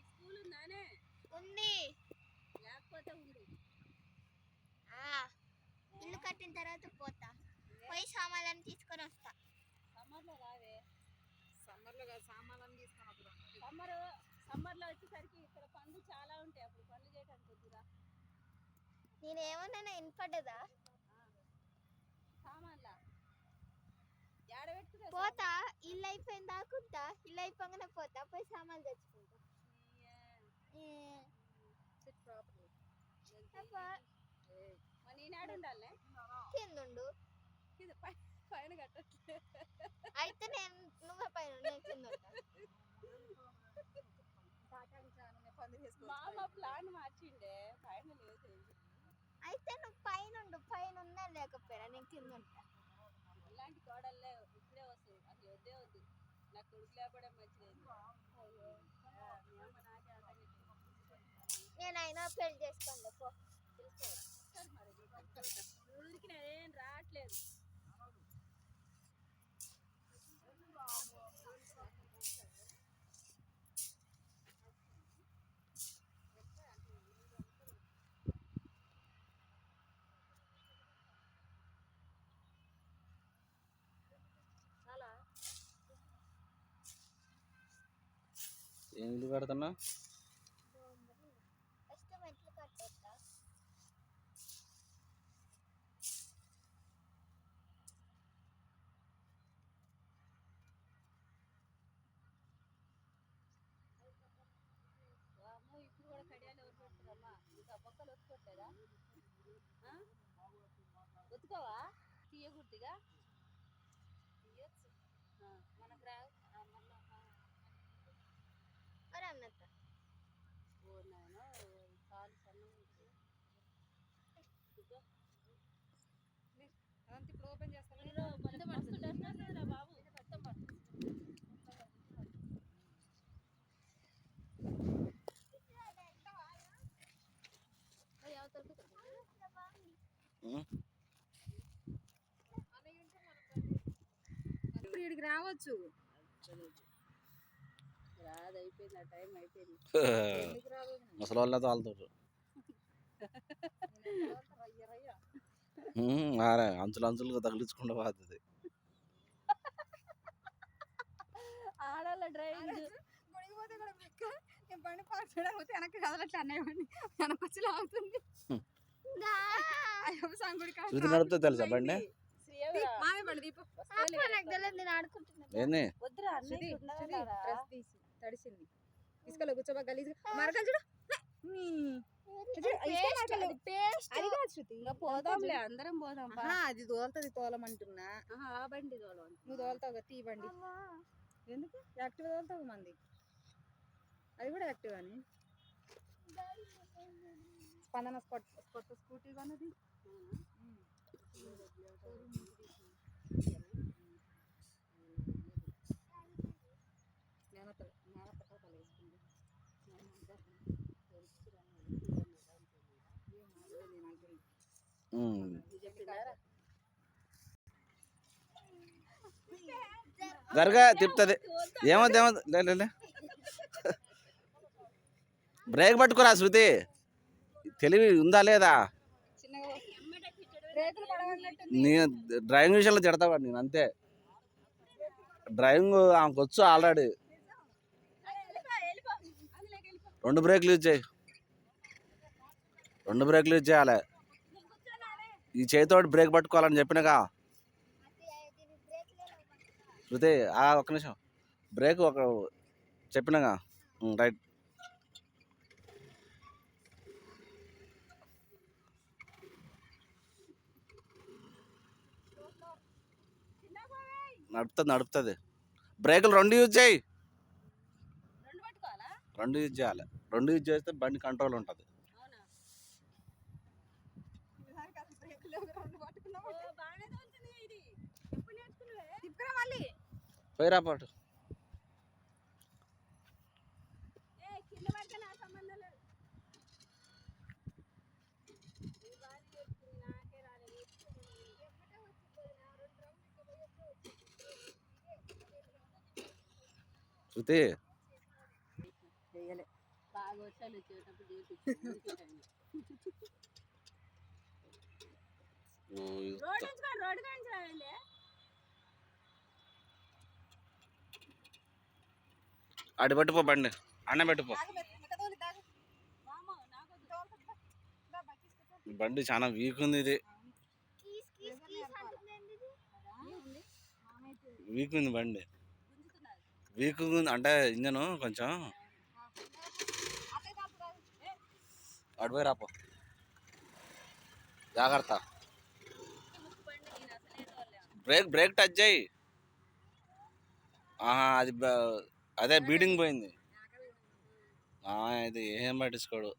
School ఉందానే ఉంది లేకపోతే ఉండు. ఇల్లు కట్టిన తర్వాత పోతా, పోయి సామాన్లను తీసుకొని వస్తా. సమ్మర్లో రావే. సమ్మర్లో కాదు, సామాన్లను తీసుకున్నప్పుడు. సమ్మర్లో వచ్చేసరికి ఇక్కడ పనులు చాలా ఉంటాయి, అప్పుడు పనులు చేయడానికి వద్దురా. నేనేమన్నా వినపడ్డదా? సామాన్లా ఏడ పెట్టుకున్నా పోతా, ఇల్లు అయిపోయిన దాకుంటా, ఇల్లు అయిపోగానే పోతా, పోయి సామాన్లు తెచ్చుకుంటా. నేనాడు ఉండాలి కిందుండు, పైన కట్టట్లే. అయితే నువ్వే పైన నేను కింద మామ ప్లాన్ మార్చిండే, పైన లేదు. అయితే నువ్వు పైన ఉండు, పైన ఉన్నా లేకపోయినా నేను కింద ఉంటా. ఇలాంటి కోడళ్ళే ఇప్పుడే వస్తుంది, అసలు వద్దే వద్దు. నాకు కొడుకు లేపడం మంచిది. నేనైనా పెళ్లి చేసుకోండి పో. ఊరికి నేనేం రావట్లేదు. ఏం ఇల్లు కడుతున్నా? ఫస్ట్ మెట్లు కట్టేస్తా. ఇప్పుడు కూడా కడియాలు ఎవరు పెడుతున్నారమ్మా? ఇంకా బొక్కలు ఒత్తుకోవట్లేదా? ఒత్తుకోవా? తీయగుర్తిగా తీయచ్చు, మనకు రావు. అన్నట్టు చాలు సన్నం. అదంతా ఇప్పుడు ఓపెన్ చేస్తాను. బాబు ఇప్పుడు ఇక్కడికి రావచ్చు. రాదు, అయిపోయింది, ఆ టైం అయిపోయింది. ముసలి వాళ్ళతో వెళ్తారు. అంచులు అంచులుగా తగిలించుకుంటూ పోతుంది. ఆడవాళ్ళ డ్రైవింగ్ పొడిగిపోతే కూడా నేను బండి పార్క్ చేయకపోతే వెనక్కి కదలట్లే, అన్నయ్య బండి వెనకొచ్చి లాగుతుంది. శృతి నడిపితే తెలుసా బండి? మామే బండి దీపు నేను ఆడుకుంటున్నా. ఏంది తడిసింది, ఇసుకలో కూర్చోబా గలీజ్ మరకలు చూడు. పోదాంలే, అందరం పోదాం. అది తోలుతుంది, తోలమంటున్నా. ఆ బండి తోలం, నువ్వు తోలుతావు కదా, తీ బండి. ఎందుకు యాక్టివ్ తోలుతావు మంది, అది కూడా యాక్టివ్ అని. స్పందన కొత్త స్కూటీ కొన్నది. జరగా తిప్పుతుంది. ఏమవుతుంది ఏమవుతుంది, లే బ్రేక్ పట్టుకోరా శృతి. తెలివి ఉందా లేదా? నేను డ్రైవింగ్ విషయంలో తిడతావా? నేను అంతే, డ్రైవింగ్ ఆమెకు వచ్చు ఆల్రెడీ. 2 బ్రేక్లు యూజ్ చేయి, 2 బ్రేక్లు యూజ్ చేయాలి. ఈ చేతితోటి బ్రేక్ పట్టుకోవాలని చెప్పినగా శృతి. ఒక్క నిమిషం, బ్రేక్ ఒక చెప్పినగా. రైట్. నడుపుతుంది. బ్రేకులు 2 యూజ్ చేయి, 2 యూజ్ చేయాలి. 2 యూజ్ చేస్తే బండి కంట్రోల్ ఉంటుంది. పోయిరా పాటు. శృతి వర్షాలు వచ్చేటప్పుడు చేపించాను రోడ్డు కాంచి రాయండి అడి పట్టుపో బండి అన్న పెట్టుపో బండి చాలా వీక్ ఉంది ఇది కీస్ కీస్ కీస్ అంటుంది ఏంది ఇది? వీక్ ఉంది బండి వీక్ ఉంది అంటే ఇంజన్ కొంచెం అడిపోయి రాపో జాగ్రత్త బ్రేక్ బ్రేక్ టచ్ చేయి అది అదే బీడింగ్ పోయింది ఇది ఏం పట్టించుకోడు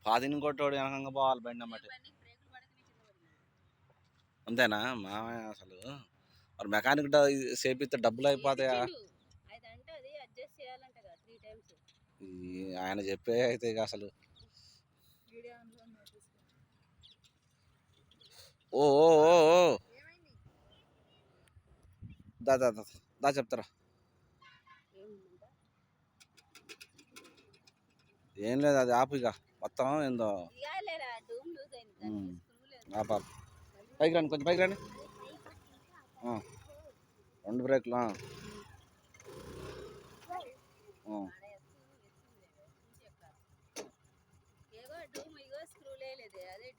పాతిని కొట్టాడు వెనకంగా పోవాలి బండి అన్నమాట అంతేనా మామయ్య అసలు మరి మెకానిక్ చేపిస్తే డబ్బులు అయిపోతాయా ఆయన చెప్పే అయితే ఇక అసలు ఓ ఓ ఓ ఓ దా దా దా దా చెప్తారా ఏం లేదు అది ఆపు ఇక మొత్తం ఏందో ఆపా పైకి రండి కొంచెం పైకి రండి రెండు బ్రేక్లు స్క్రూ లేదు అదే